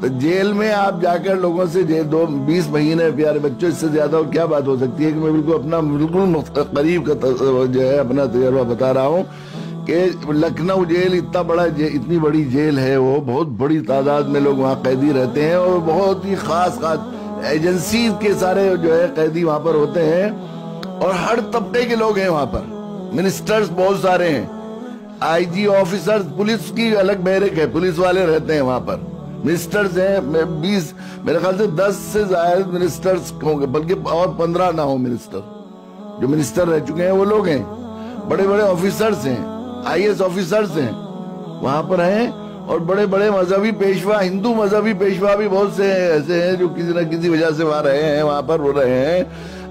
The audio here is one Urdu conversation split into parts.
تو جیل میں آپ جا کر لوگوں سے 20 مہینے پیارے بچوں، اس سے زیادہ اور کیا بات ہو سکتی ہے کہ میں بالکل قریب کا جو ہے اپنا تجربہ بتا رہا ہوں کہ لکھنؤ جیل اتنی بڑی جیل ہے، وہ بہت بڑی تعداد میں لوگ وہاں قیدی رہتے ہیں، اور بہت ہی خاص ایجنسی کے سارے جو ہے قیدی وہاں پر ہوتے ہیں، اور ہر طبقے کے لوگ ہیں وہاں پر۔ منسٹرز بہت سارے ہیں، آئی جی آفیسرز، پولیس کی الگ بیرک ہے، پولیس والے رہتے ہیں وہاں پر، منسٹرز ہیں 20 میرے خیال سے 10 سے زائد منسٹرز ہوں گے، بلکہ اور 15 نہ ہوں منسٹر، جو منسٹر رہ چکے ہیں وہ لوگ ہیں، بڑے بڑے آفیسرز ہیں، آئی ایس آفیسرز ہیں وہاں پر ہیں، اور بڑے بڑے مذہبی پیشوا، ہندو مذہبی پیشوا بھی بہت سے ایسے ہیں جو کسی نہ کسی وجہ سے وہاں رہے ہیں، وہاں پر وہ رہے ہیں۔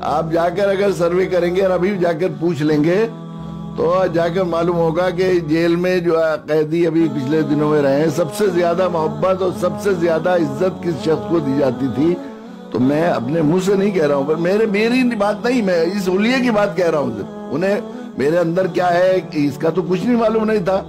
آپ جا کر اگر سروے کریں گے اور ابھی جا کر پوچھ لیں گے تو جا کر معلوم ہوگا کہ جیل میں جو قیدی ابھی پچھلے دنوں میں رہے ہیں، سب سے زیادہ محبت اور سب سے زیادہ عزت کس شخص کو دی جاتی تھی؟ تو میں اپنے منہ سے نہیں کہہ رہا ہوں، پر میری بات نہیں، میں اس حلیے کی بات کہہ رہا ہوں صرف۔ انہیں میرے اندر کیا ہے اس کا تو کچھ نہیں معلوم نہیں تھا،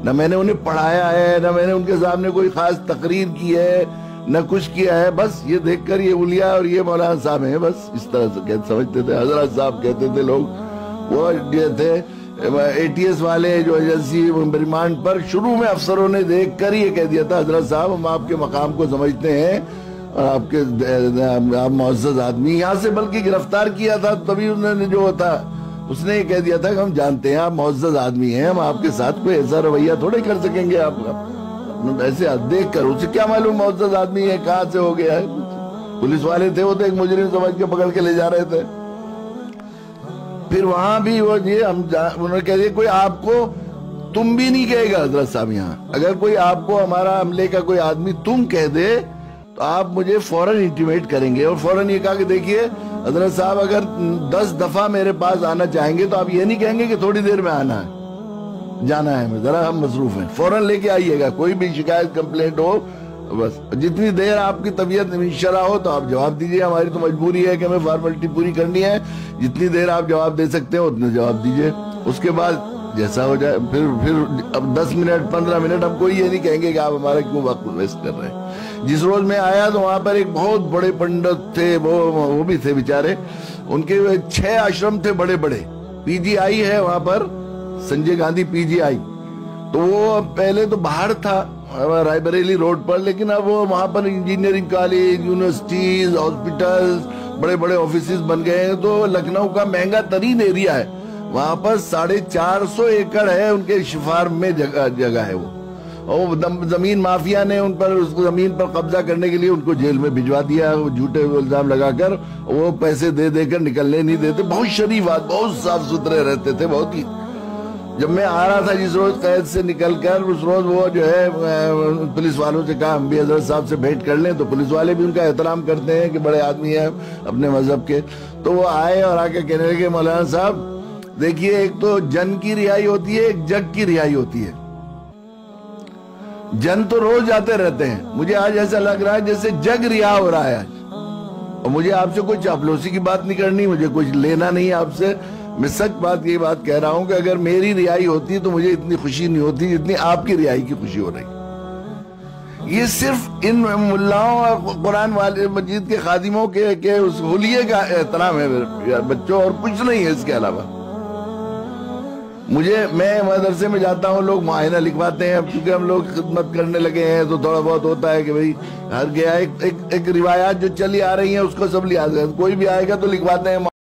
نہ میں نے انہیں پڑھایا ہے، نہ میں نے ان کے سامنے کوئی خاص تقریر کی ہے، نہ کچھ کیا ہے، بس یہ دیکھ کر یہ اولیاء اور یہ مولانا صاحب ہیں، بس اس طرح سے سمجھتے تھے، حضرت صاحب کہتے تھے لوگ۔ وہ یہ تھے اے ٹی ایس والے جو ایجنسی ریمانڈ پر، شروع میں افسروں نے دیکھ کر یہ کہہ دیا تھا حضرت صاحب ہم آپ کے مقام کو سمجھتے ہیں اور آپ معزز آدمی، یہاں سے بلکہ گرفتار کیا تھا تبھی انہوں نے جو تھا اس نے یہ کہہ دیا تھا کہ ہم جانتے ہیں آپ معزز آدمی ہیں، ہم آپ کے ساتھ کوئی ایسا رویہ تھوڑے کر سکیں گے، آپ ایسے دیکھ کر اسے کیا معلوم معزز آدمی ہے کہاں سے ہو گیا ہے، پولیس والے تھے وہ تو ایک مجرم سمجھ کے پکڑ کے لے جا رہے تھے۔ پھر وہاں بھی وہ انہوں نے کہہ دیا کوئی آپ کو تم بھی نہیں کہے گا حضرت صاحب، یہاں اگر کوئی آپ کو ہمارا عملے کا کوئی آدمی تم کہہ دے تو آپ مجھے فوراً انٹیمیٹ کریں گے، اور فوراً یہ کہا کہ دیکھیے حضرت صاحب اگر 10 دفعہ میرے پاس آنا چاہیں گے تو آپ یہ نہیں کہیں گے کہ تھوڑی دیر میں آنا ہے، جانا ہے، ذرا ہم مصروف ہیں، فوراً لے کے آئیے گا، کوئی بھی شکایت کمپلینٹ ہو بس جتنی دیر آپ کی طبیعت شرح ہو تو آپ جواب دیجئے، ہماری تو مجبوری ہے کہ ہمیں فارملٹی پوری کرنی ہے، جتنی دیر آپ جواب دے سکتے ہیں اتنے جواب دیجئے، اس کے بعد جیسا ہو جائے پھر اب 10 منٹ 15 منٹ ہم کوئی یہ نہیں کہیں گے کہ آپ ہمارا کیوں وقت ویسٹ کر رہے ہیں۔ جس روز میں آیا تو وہاں پر ایک بہت بڑے پنڈت تھے، وہ بھی تھے بیچارے، ان کے 6 آشرم تھے بڑے بڑے، پی جی آئی ہے وہاں پر، سنجے گاندھی پی جی آئی، تو وہ پہلے تو باہر تھا رائے بریلی روڈ پر، لیکن اب وہ وہاں پر انجینئرنگ کالج، یونیورسٹیز، ہاسپٹلز، بڑے بڑے آفیسز بن گئے ہیں، تو لکھنؤ کا مہنگا ترین ایریا ہے، وہاں پر 450 ایکڑ ہے ان کے فارم میں جگہ ہے وہ، اور زمین مافیا نے ان پر اس زمین پر قبضہ کرنے کے لیے ان کو جیل میں بھجوا دیا، وہ جھوٹے الزام لگا کر وہ پیسے دے کر نکلنے نہیں دیتے، بہت شریف بات، بہت صاف ستھرے رہتے تھے بہت ہی۔ جب میں آ رہا تھا جس روز قید سے نکل کر، اس روز وہ جو ہے پولیس والوں سے کہا ہم بھی حضرت صاحب سے بھیٹ کر لیں، تو پولیس والے بھی ان کا احترام کرتے ہیں کہ بڑے آدمی ہیں اپنے مذہب کے، تو وہ آئے اور آ کے کہنے لگے مولانا صاحب دیکھیے ایک تو جن کی رہائی ہوتی ہے، ایک جگ کی رہائی ہوتی ہے، جن تو روز جاتے رہتے ہیں، مجھے آج ایسا لگ رہا ہے جیسے جگ رہا ہو رہا ہے آج، اور مجھے آپ سے کوئی چاپلوسی کی بات نہیں کرنی، مجھے کچھ لینا نہیں آپ سے، میں سچ یہ بات کہہ رہا ہوں کہ اگر میری رہائی ہوتی تو مجھے اتنی خوشی نہیں ہوتی جتنی آپ کی رہائی کی خوشی ہو رہی۔ یہ صرف ان ملاؤں اور قرآن مجید کے خادموں کے اس حلیے کا احترام ہے بچوں، اور کچھ نہیں ہے اس کے علاوہ۔ میں مدرسے میں جاتا ہوں، لوگ معائنہ لکھواتے ہیں، اب کیونکہ ہم لوگ خدمت کرنے لگے ہیں تو تھوڑا بہت ہوتا ہے کہ بھئی ہر گیا ایک روایات جو چلی آ رہی ہیں اس کو سب لحاظ ہے، کوئی بھی آئے گا تو لکھواتے ہیں